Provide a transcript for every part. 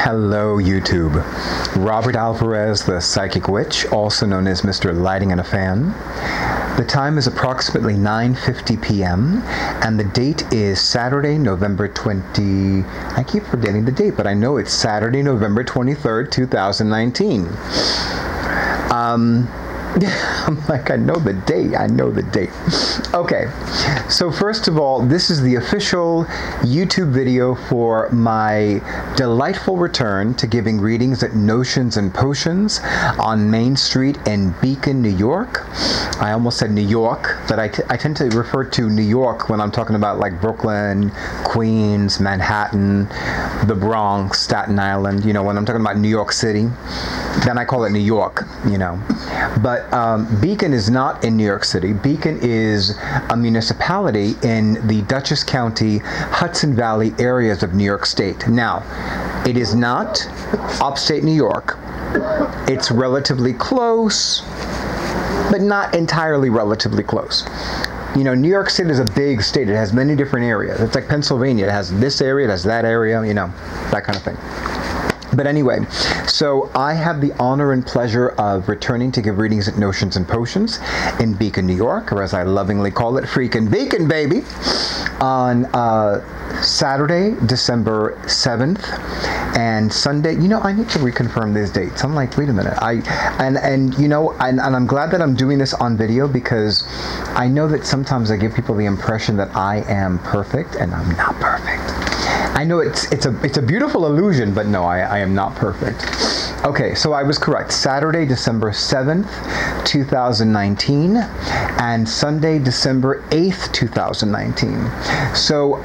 Hello, YouTube. Robert Alvarez, the Psychic Witch, also known as Mr. Lighting and a Fan. The time is approximately 9:50 p.m. and the date is Saturday, November 20... I keep forgetting the date, but I know it's Saturday, November 23rd, 2019. I'm like, I know the date. Okay, so first of all, this is the official YouTube video for my delightful return to giving readings at Notions and Potions on Main Street in Beacon, New York. I almost said New York, but I tend to refer to New York when I'm talking about like Brooklyn, Queens, Manhattan, the Bronx, Staten Island. You know, when I'm talking about New York City, then I call it New York, you know. But Beacon is not in New York City. Beacon is a municipality in the Dutchess County, Hudson Valley areas of New York State. Now, it is not upstate New York. It's relatively close, but not entirely relatively close. You know, New York State is a big state. It has many different areas. It's like Pennsylvania. It has this area, it has that area, you know, that kind of thing. But anyway, so I have the honor and pleasure of returning to give readings at Notions and Potions in Beacon, New York, or as I lovingly call it, freaking Beacon, baby, on Saturday, December 7th, and Sunday. You know, I need to reconfirm these dates. I'm like, wait a minute. You know, I'm glad that I'm doing this on video, because I know that sometimes I give people the impression that I am perfect, and I'm not perfect. I know it's a beautiful illusion, but no, I am not perfect. Okay, so I was correct. Saturday, December 7th, 2019, and Sunday, December 8th, 2019. So,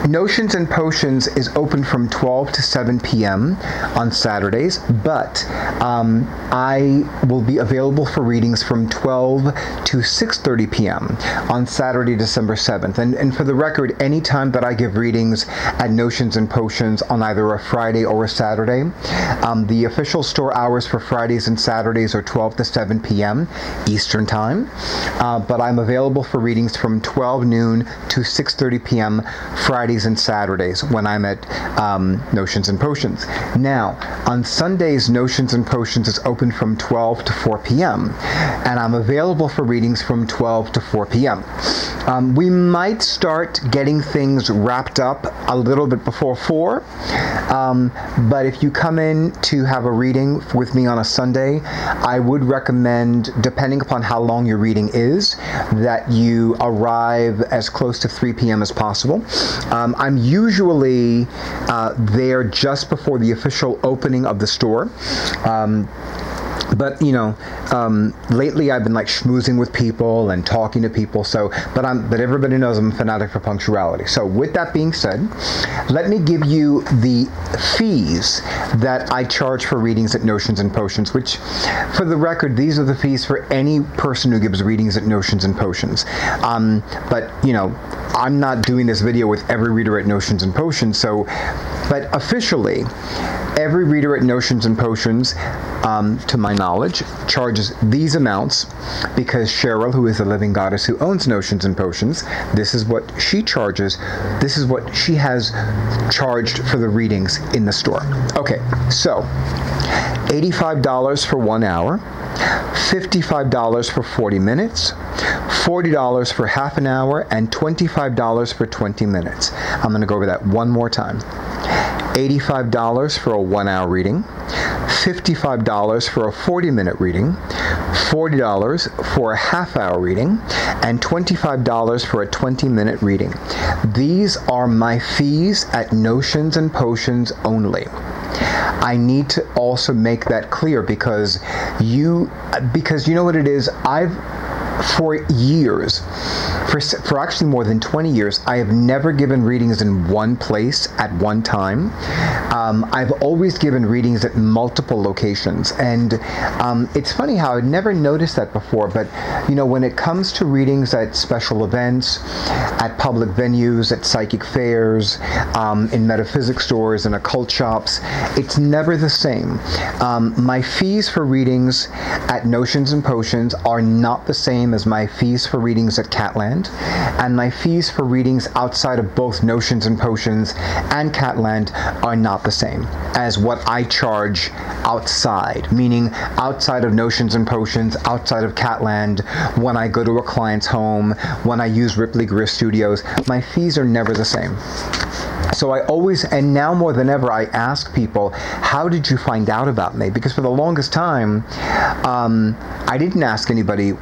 Notions and Potions is open from 12 to 7 p.m. on Saturdays, but I will be available for readings from 12 to 6:30 p.m. on Saturday, December 7th. And for the record, any time that I give readings at Notions and Potions on either a Friday or a Saturday, the official store hours for Fridays and Saturdays are 12 to 7 p.m. Eastern Time, but I'm available for readings from 12 noon to 6:30 p.m. Fridays and Saturdays when I'm at Notions and Potions. Now, on Sundays, Notions and Potions is open from 12 to 4 p.m. and I'm available for readings from 12 to 4 p.m. We might start getting things wrapped up a little bit before 4, but if you come in to have a reading with me on a Sunday, I would recommend, depending upon how long your reading is, that you arrive as close to 3 p.m. as possible. I'm usually there just before the official opening of the store. But you know, lately I've been like schmoozing with people and talking to people. So, but everybody knows I'm a fanatic for punctuality. So, with that being said, let me give you the fees that I charge for readings at Notions and Potions. Which, for the record, these are the fees for any person who gives readings at Notions and Potions. But you know, I'm not doing this video with every reader at Notions and Potions. So, but officially, every reader at Notions and Potions, to my knowledge, charges these amounts, because Cheryl, who is the living goddess who owns Notions and Potions, this is what she charges. This is what she has charged for the readings in the store. Okay, so $85 for 1 hour, $55 for 40 minutes, $40 for half an hour, and $25 for 20 minutes. I'm going to go over that one more time. $85 for a 1 hour reading, $55 for a 40-minute reading, $40 for a half hour reading, and $25 for a 20-minute reading. These are my fees at Notions and Potions only. I need to also make that clear, because you know what it is. For years, for actually more than 20 years, I have never given readings in one place at one time. I've always given readings at multiple locations, and it's funny how I'd never noticed that before, but you know, when it comes to readings at special events, at public venues, at psychic fairs, in metaphysics stores and occult shops, it's never the same. My fees for readings at Notions and Potions are not the same as my fees for readings at Catland. Catland, and my fees for readings outside of both Notions and Potions and Catland are not the same as what I charge outside, meaning outside of Notions and Potions, outside of Catland, when I go to a client's home, when I use Ripley Griff Studios, my fees are never the same. So I always, and now more than ever, I ask people, how did you find out about me? Because for the longest time, I didn't ask anybody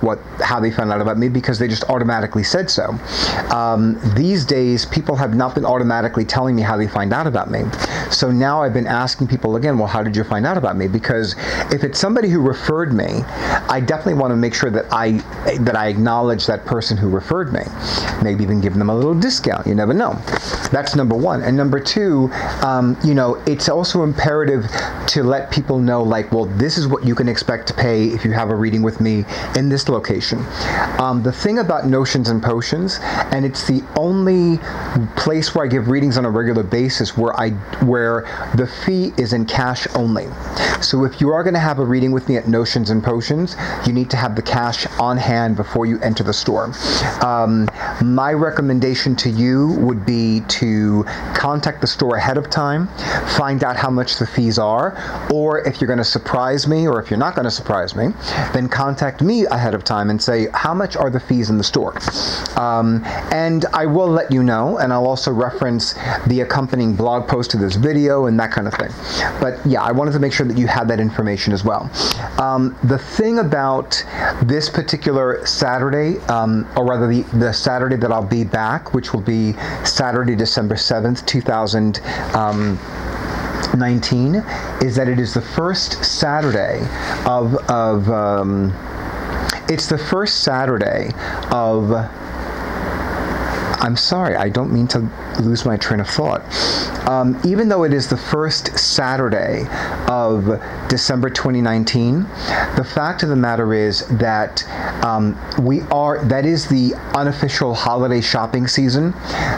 how they found out about me, because they just automatically said so. These days, people have not been automatically telling me how they find out about me. So now I've been asking people again, well, how did you find out about me? Because if it's somebody who referred me, I definitely want to make sure that I acknowledge that person who referred me. Maybe even give them a little discount. You never know. That's number one. And number two, it's also imperative to let people know, like, well, this is what you can expect to pay if you have a reading with me in this location. The thing about Notions and Potions, and it's the only place where I give readings on a regular basis where the fee is in cash only. So if you are going to have a reading with me at Notions and Potions, you need to have the cash on hand before you enter the store. My recommendation to you would be to contact the store ahead of time, find out how much the fees are, or if you're going to surprise me, or if you're not going to surprise me, then contact me ahead of time and say, how much are the fees in the store? And I will let you know, and I'll also reference the accompanying blog post to this video and that kind of thing. But yeah, I wanted to make sure that you had that information as well. The thing about this particular Saturday, or rather the Saturday that I'll be back, which will be Saturday, December 7th, 2019, is that it is the first Saturday it's the first Saturday of, I'm sorry, I don't mean to lose my train of thought. Even though it is the first Saturday of December 2019, the fact of the matter is that that is the unofficial holiday shopping season.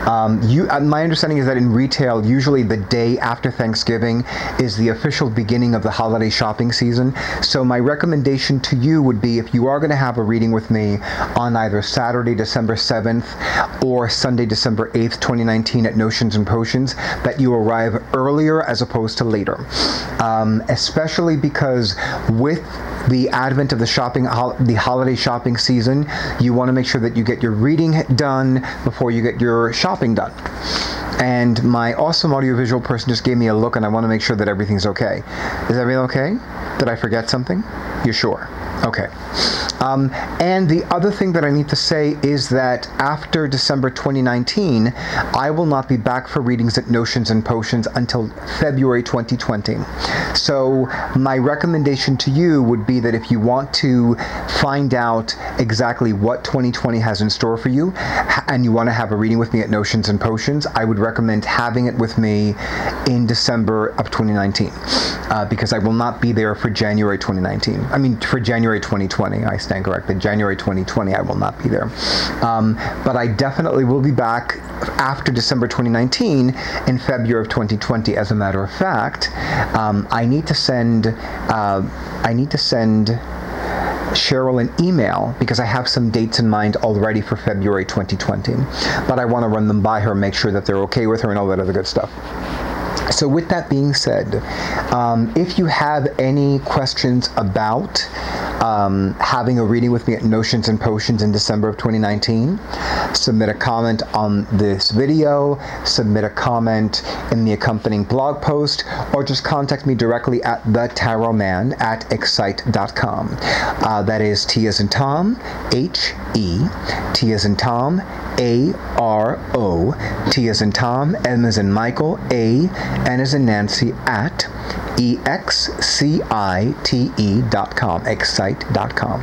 My understanding is that in retail, usually the day after Thanksgiving is the official beginning of the holiday shopping season. So my recommendation to you would be, if you are going to have a reading with me on either Saturday, December 7th, or Sunday, December 8th, 2019 at Notions and Potions, that you arrive earlier as opposed to later. Especially because with the advent of the holiday shopping season, you want to make sure that you get your reading done before you get your shopping done. And my awesome audiovisual person just gave me a look, and I want to make sure that everything's okay. Is everything okay? Did I forget something? You're sure? Okay. And the other thing that I need to say is that after December 2019, I will not be back for readings at Notions and Potions until February 2020. So my recommendation to you would be that if you want to find out exactly what 2020 has in store for you, and you want to have a reading with me at Notions and Potions, I would recommend having it with me in December of 2019, because I will not be there for January 2019. I mean, for January 2020, I stand corrected. January 2020, I will not be there. But I definitely will be back after December 2019 in February of 2020. As a matter of fact, I need to send Cheryl an email, because I have some dates in mind already for February 2020. But I want to run them by her, make sure that they're okay with her and all that other good stuff. So with that being said, if you have any questions about having a reading with me at Notions and Potions in December of 2019, submit a comment on this video, submit a comment in the accompanying blog post, or just contact me directly at thetarotman@excite.com. That is T as in Tom, H-E, T as in Tom, A-R-O, T as in Tom, M as in Michael, A, N as in Nancy, at excite.com, excite.com.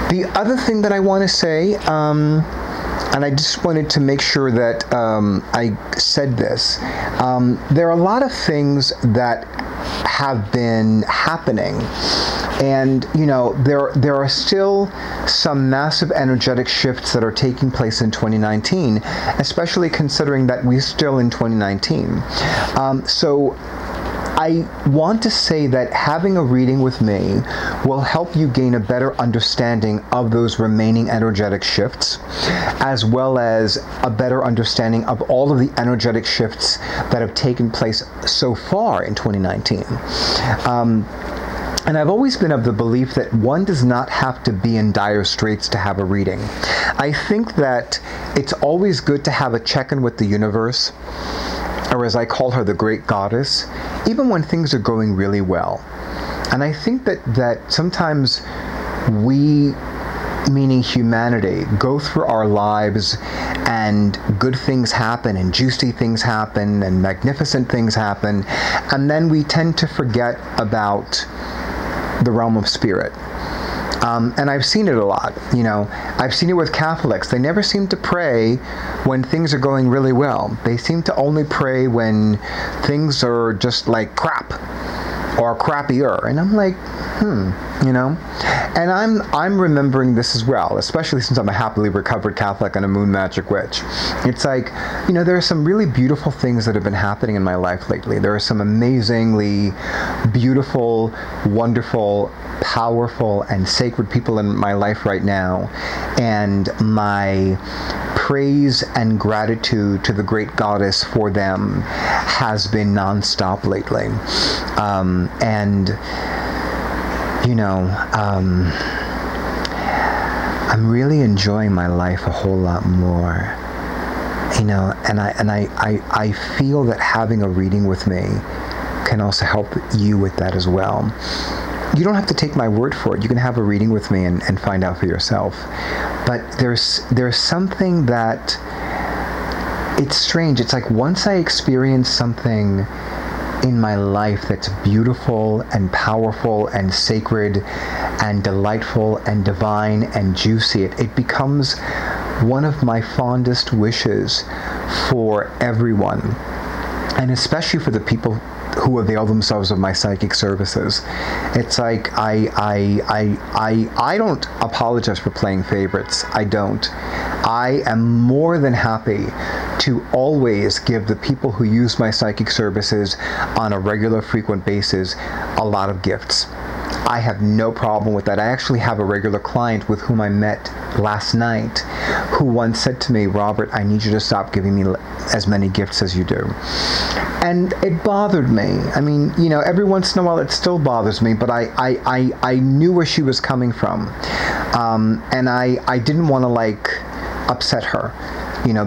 The other thing that I want to say, and I just wanted to make sure that I said this, there are a lot of things that have been happening, and there are still some massive energetic shifts that are taking place in 2019, especially considering that we're still in 2019. So I want to say that having a reading with me will help you gain a better understanding of those remaining energetic shifts, as well as a better understanding of all of the energetic shifts that have taken place so far in 2019. And I've always been of the belief that one does not have to be in dire straits to have a reading. I think that it's always good to have a check-in with the universe, or as I call her, the great goddess, even when things are going really well. And I think that sometimes we, meaning humanity, go through our lives and good things happen and juicy things happen and magnificent things happen, and then we tend to forget about the realm of spirit. And I've seen it a lot. I've seen it with Catholics. They never seem to pray when things are going really well. They seem to only pray when things are just like crap or crappier. And I'm like, And I'm remembering this as well, especially since I'm a happily recovered Catholic and a moon magic witch. It's like, there are some really beautiful things that have been happening in my life lately. There are some amazingly beautiful, wonderful, powerful, and sacred people in my life right now. And my praise and gratitude to the great goddess for them has been nonstop lately. I'm really enjoying my life a whole lot more, and I feel that having a reading with me can also help you with that as well. You don't have to take my word for it. You can have a reading with me and find out for yourself. But there's something that, it's strange. It's like once I experience something in my life that's beautiful and powerful and sacred and delightful and divine and juicy, it becomes one of my fondest wishes for everyone, and especially for the people who avail themselves of my psychic services. It's like I don't apologize for playing favorites. I don't. I am more than happy to always give the people who use my psychic services on a regular, frequent basis a lot of gifts. I have no problem with that. I actually have a regular client with whom I met last night who once said to me, "Robert, I need you to stop giving me as many gifts as you do." And it bothered me. I mean, every once in a while it still bothers me, but I knew where she was coming from. And I didn't want to upset her.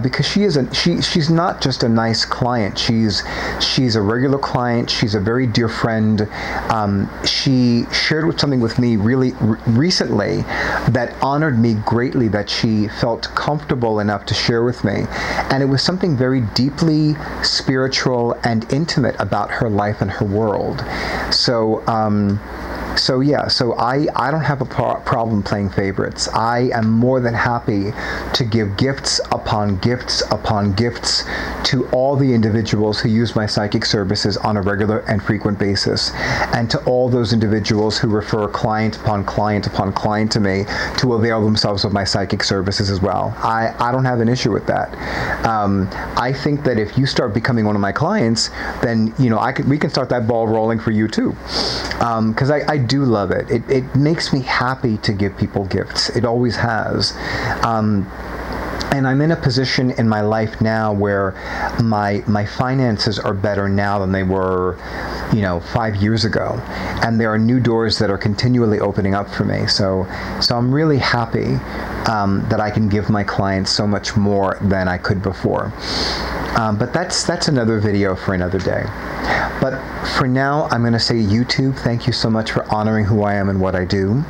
Because she's not just a nice client. She's a regular client. She's a very dear friend. She shared something with me really recently that honored me greatly, that she felt comfortable enough to share with me. And it was something very deeply spiritual and intimate about her life and her world. So I don't have a problem playing favorites. I am more than happy to give gifts upon gifts upon gifts to all the individuals who use my psychic services on a regular and frequent basis, and to all those individuals who refer client upon client upon client to me to avail themselves of my psychic services as well. I don't have an issue with that. I think that if you start becoming one of my clients, then we can start that ball rolling for you too, because I do love it. It makes me happy to give people gifts. It always has. And I'm in a position in my life now where my finances are better now than they were, 5 years ago. And there are new doors that are continually opening up for me. So I'm really happy that I can give my clients so much more than I could before. But that's another video for another day. But for now, I'm going to say, YouTube, thank you so much for honoring who I am and what I do.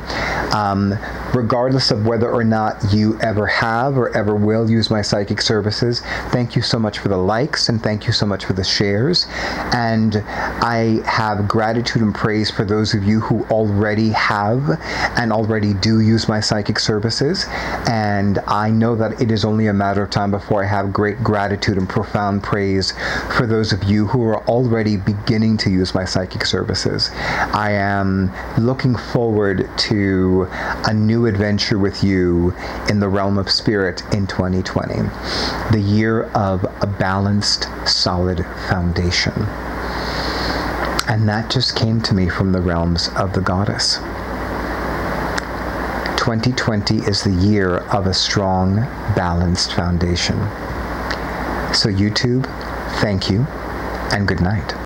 Regardless of whether or not you ever have or ever will use my psychic services, thank you so much for the likes and thank you so much for the shares. And I have gratitude and praise for those of you who already have and already do use my psychic services. And I know that it is only a matter of time before I have great gratitude and profound praise for those of you who are already beginning to use my psychic services. I am looking forward to a new adventure with you in the realm of spirit in 2020, the year of a balanced, solid foundation. And that just came to me from the realms of the goddess. 2020 is the year of a strong, balanced foundation. So YouTube, thank you, and good night.